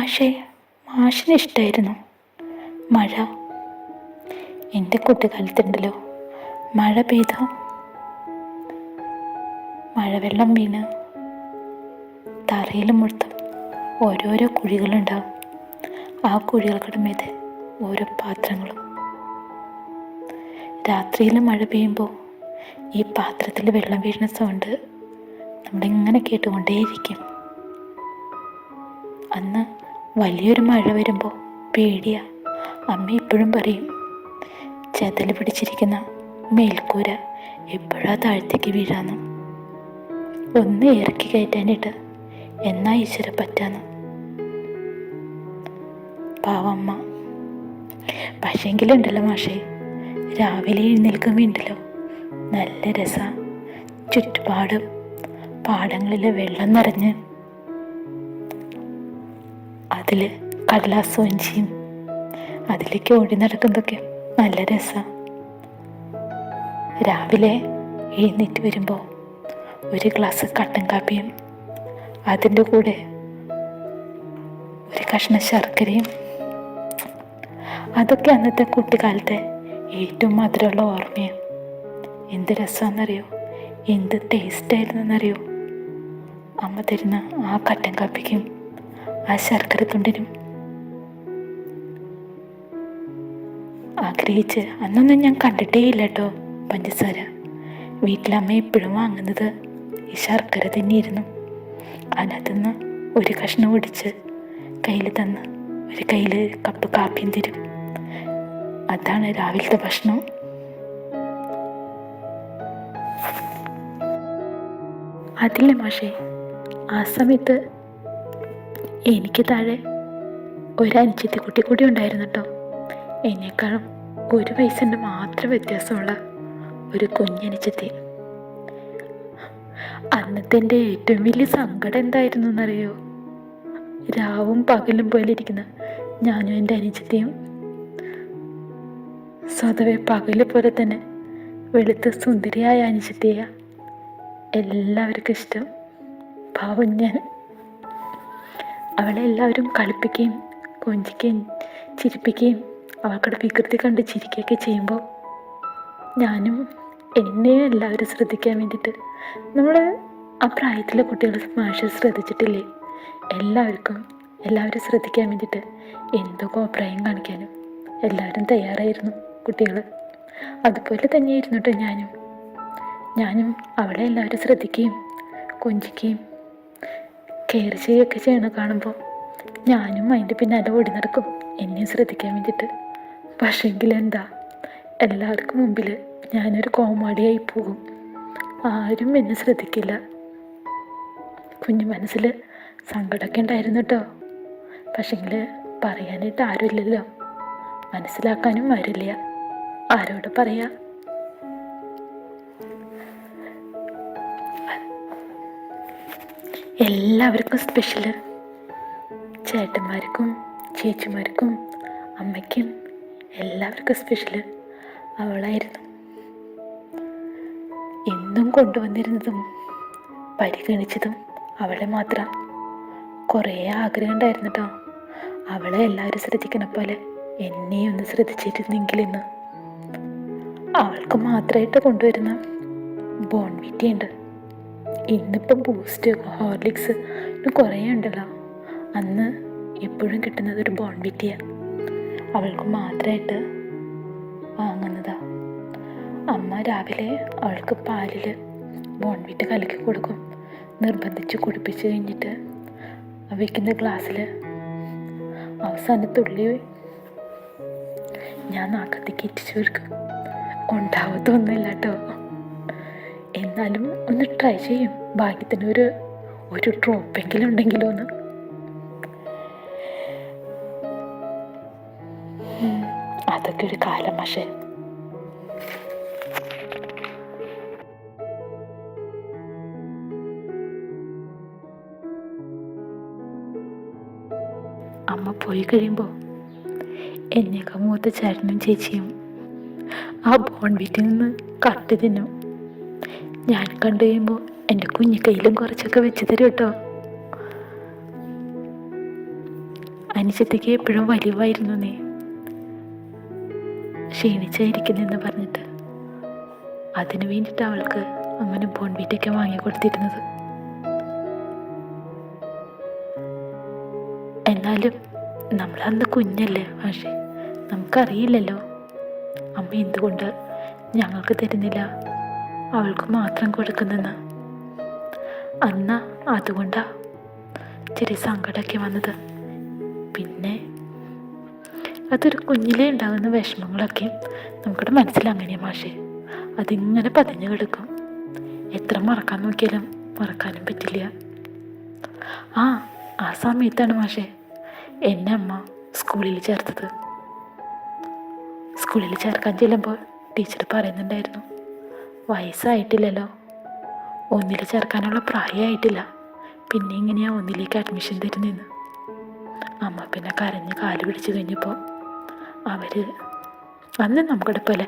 പക്ഷേ മാഷിന് ഇഷ്ടമായിരുന്നു മഴ. എൻ്റെ കുട്ടിക്കാലത്തുണ്ടല്ലോ, മഴ പെയ്ത മഴവെള്ളം വീണ് തറയിൽ മുഴുത്തും ഓരോരോ കുഴികളുണ്ടാവും. ആ കുഴികൾക്കടെ മീതെ ഓരോ പാത്രങ്ങളും. രാത്രിയിൽ മഴ പെയ്യുമ്പോൾ ഈ പാത്രത്തിൽ വെള്ളം വീഴുന്ന സൗണ്ട് നമ്മളിങ്ങനെ കേട്ടുകൊണ്ടേയിരിക്കും. അന്ന് വലിയൊരു മഴ വരുമ്പോൾ പേടിയാ. അമ്മ ഇപ്പോഴും പറയും, ചെതൽ പിടിച്ചിരിക്കുന്ന മേൽക്കൂര എപ്പോഴാ താഴത്തേക്ക് വീഴാന്ന്, ഒന്ന് ഇറക്കി കയറ്റാനിട്ട് എന്നാ ഈശ്വര പറ്റാന്ന്. പാവമ്മ. പക്ഷേങ്കിലുണ്ടല്ലോ മാഷേ, രാവിലെ എഴുന്നേൽക്കുമ്പോൾ ഉണ്ടല്ലോ നല്ല രസം. ചുറ്റുപാടും പാടങ്ങളിൽ വെള്ളം നിറഞ്ഞ് അതിൽ കടലാസ് വഞ്ചിയും അതിലേക്ക് ഓടി നടക്കുന്നതൊക്കെ നല്ല രസമാണ്. രാവിലെ എഴുന്നേറ്റ് വരുമ്പോൾ ഒരു ഗ്ലാസ് കട്ടൻ കാപ്പിയും അതിൻ്റെ കൂടെ ഒരു കഷ്ണം ശർക്കരയും, അതൊക്കെ അന്നത്തെ കുട്ടിക്കാലത്തെ ഏറ്റവും മധുരമുള്ള ഓർമ്മയാണ്. എന്ത് രസമാണെന്നറിയോ, എന്ത് ടേസ്റ്റായിരുന്നെന്നറിയോ അമ്മ തരുന്ന ആ കട്ടൻ കാപ്പിക്കും ആ ശർക്കര തുണ്ടിനും. ആഗ്രഹിച്ച് അന്നൊന്നും ഞാൻ കണ്ടിട്ടേ ഇല്ല കേട്ടോ പഞ്ചസാര. വീട്ടിലമ്മ എപ്പോഴും വാങ്ങുന്നത് ഈ ശർക്കര തന്നെയായിരുന്നു. അതിനകത്തുനിന്ന് ഒരു കഷ്ണം ഒടിച്ച് കയ്യിൽ തന്ന് ഒരു കയ്യിൽ കപ്പ് കാപ്പിയും തരും. അതാണ് രാവിലത്തെ ഭക്ഷണം. അതില്ലേ മാഷേ, ആ സമയത്ത് എനിക്ക് താഴെ ഒരു അനുജത്തി കുട്ടി കൂടി ഉണ്ടായിരുന്നു കേട്ടോ. എന്നേക്കാളും ഒരു വയസ്സിൻ്റെ മാത്രം വ്യത്യാസമുള്ള ഒരു കുഞ്ഞനുജത്തി. അന്നത്തെ എൻ്റെ ഏറ്റവും വലിയ സങ്കടം എന്തായിരുന്നു എന്നറിയോ? രാവും പകലും പോലെ ഇരിക്കുന്ന ഞാനും എൻ്റെ അനുജത്തിയും സ്വതവേ പകല് പോലെ തന്നെ വെളുത്ത സുന്ദരിയായ അനുജത്തിയ എല്ലാവർക്കും ഇഷ്ടം. പാവം ഞാൻ. അവളെ എല്ലാവരും കളിപ്പിക്കുകയും കൊഞ്ചിക്കുകയും ചിരിപ്പിക്കുകയും അവൾക്കടെ വികൃതി കണ്ട് ചിരിക്കുകയൊക്കെ ചെയ്യുമ്പോൾ ഞാനും എന്നെയും എല്ലാവരും ശ്രദ്ധിക്കാൻ വേണ്ടിയിട്ട്, നമ്മൾ ആ പ്രായത്തിലെ കുട്ടികൾ മാഷ് ശ്രദ്ധിച്ചിട്ടില്ലേ, എല്ലാവരും ശ്രദ്ധിക്കാൻ വേണ്ടിയിട്ട് എന്തോ കോപ്രായം കാണിക്കാനും എല്ലാവരും തയ്യാറായിരുന്നു കുട്ടികൾ. അതുപോലെ തന്നെയായിരുന്നു കേട്ടോ ഞാനും അവളെ എല്ലാവരും ശ്രദ്ധിക്കുകയും കൊഞ്ചിക്കുകയും കെയർ ചെയ്യുകയൊക്കെ ചെയ്യണം കാണുമ്പോൾ ഞാനും അതിൻ്റെ പിന്നാലെ ഓടി നടക്കും എന്നെയും ശ്രദ്ധിക്കാൻ വേണ്ടിയിട്ട്. പക്ഷേങ്കിൽ എന്താ, എല്ലാവർക്കും മുമ്പിൽ ഞാനൊരു കോമാളിയായി പോകും. ആരും എന്നെ ശ്രദ്ധിക്കില്ല. കുഞ്ഞു മനസ്സിൽ സങ്കടമൊക്കെ ഉണ്ടായിരുന്നു കേട്ടോ. പക്ഷേങ്കിൽ പറയാനായിട്ട് ആരുമില്ലല്ലോ, മനസ്സിലാക്കാനും ആരില്ല. ആരോട് പറയാ? എല്ലാവർക്കും സ്പെഷ്യൽ. ചേട്ടന്മാർക്കും ചേച്ചിമാർക്കും അമ്മയ്ക്കും എല്ലാവർക്കും സ്പെഷ്യൽ അവളായിരുന്നു. എന്നും കൊണ്ടുവന്നിരുന്നതും പരിഗണിച്ചതും അവളെ മാത്രം. കുറേ ആഗ്രഹം ഉണ്ടായിരുന്നു കേട്ടോ, അവളെ എല്ലാവരും ശ്രദ്ധിക്കണ പോലെ എന്നെ ഒന്ന് ശ്രദ്ധിച്ചിരുന്നെങ്കിലെന്ന്. അവൾക്ക് മാത്രമായിട്ട് കൊണ്ടുവരുന്ന ബോൺവിറ്റയുണ്ട്. ഇന്നിപ്പം ബൂസ്റ്റ് ഹോർലിക്സ് കുറേ ഉണ്ടല്ലോ. അന്ന് എപ്പോഴും കിട്ടുന്നത് ഒരു ബോൺവിറ്റയാണ്. അവൾക്ക് മാത്രമായിട്ട് വാങ്ങുന്നതാ. അമ്മ രാവിലെ അവൾക്ക് പാലിൽ ബോൺവിറ്റ കലക്കി കൊടുക്കും. നിർബന്ധിച്ച് കുടിപ്പിച്ച് കഴിഞ്ഞിട്ട് വയ്ക്കുന്ന ഗ്ലാസ്സിൽ അവസാനത്തുള്ളി ഞാൻ നാക്കത്തേക്ക് എത്തിച്ചു കൊടുക്കും. ഉണ്ടാവത്തൊന്നുമില്ല കേട്ടോ, എന്നാലും ഒന്ന് ട്രൈ ചെയ്യും. ഭാഗ്യത്തിന് ഒരു ഡ്രോപ്പെങ്കിലും ഉണ്ടെങ്കിലോ എന്ന്. അതൊക്കെ ഒരു കാലം. പക്ഷേ അമ്മ പോയി കഴിയുമ്പോൾ എന്നേക്കാൾ മൂത്ത ചേട്ടനും ചേച്ചിയും ആ ബോൺവിറ്റിൽ നിന്ന് കട്ട് തിന്നും. ഞാൻ കണ്ടു കഴിയുമ്പോൾ എൻ്റെ കുഞ്ഞു കയ്യിലും കുറച്ചൊക്കെ വെച്ച് തരും കേട്ടോ. അനുജത്തിക്ക് എപ്പോഴും വലിവായിരുന്നു നീ, ക്ഷീണിച്ചായിരിക്കുന്നെന്ന് പറഞ്ഞിട്ട്. അതിനു വേണ്ടിയിട്ട് അവൾക്ക് അങ്ങനെ ബോൺവീറ്റൊക്കെ വാങ്ങിക്കൊടുത്തിരുന്നത്. എന്നാലും നമ്മളന്ന് കുഞ്ഞല്ലേ പക്ഷേ നമുക്കറിയില്ലല്ലോ അമ്മ എന്തുകൊണ്ട് ഞങ്ങൾക്ക് തരുന്നില്ല, അവൾക്ക് മാത്രം കൊടുക്കുന്നെന്ന്. അന്ന് അതുകൊണ്ടാ ചെറിയ സങ്കടമൊക്കെ വന്നത്. പിന്നെ അതൊരു കുഞ്ഞിലേ ഉണ്ടാകുന്ന വിഷമങ്ങളൊക്കെ നമുക്കിവിടെ മനസ്സിലങ്ങനെയാണ് മാഷേ, അതിങ്ങനെ പതിഞ്ഞു കിടക്കും. എത്ര മറക്കാൻ നോക്കിയാലും മറക്കാനും പറ്റില്ല. ആ സമയത്താണ് മാഷേ എന്നെ അമ്മ സ്കൂളിൽ ചേർത്തത്. സ്കൂളിൽ ചേർക്കാൻ ചെല്ലുമ്പോൾ ടീച്ചർ പറയുന്നുണ്ടായിരുന്നു, വയസ്സായിട്ടില്ലല്ലോ, ഒന്നിൽ ചേർക്കാനുള്ള പ്രായമായിട്ടില്ല, പിന്നെ ഇങ്ങനെയാണ് ഒന്നിലേക്ക് അഡ്മിഷൻ തരുന്നതെന്ന്. അമ്മ പിന്നെ കരഞ്ഞ് കാല് പിടിച്ച് കഴിഞ്ഞപ്പോൾ അന്ന് നമുക്കിടെ പോലെ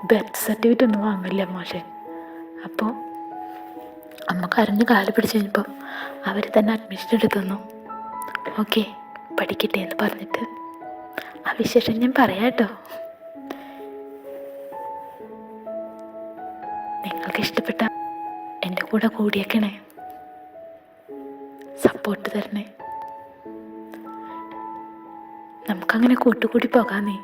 ബർത്ത് സർട്ടിഫിക്കറ്റ് ഒന്നും വാങ്ങില്ല മാഷെ. അപ്പോൾ അമ്മ കരഞ്ഞ് കാല് പിടിച്ച് കഴിഞ്ഞപ്പോൾ അവർ തന്നെ അഡ്മിഷൻ എടുത്തു തന്നു. ഓക്കെ പഠിക്കട്ടെ എന്ന് പറഞ്ഞിട്ട്. ആ വിശേഷം ഞാൻ പറയാം കേട്ടോ. നിങ്ങൾക്ക് ഇഷ്ടപ്പെട്ട എൻ്റെ കൂടെ കൂടിയേക്കണേ, സപ്പോർട്ട് തരണേ. നമുക്കങ്ങനെ കൂട്ടുകൂടി പോകാന്നേ.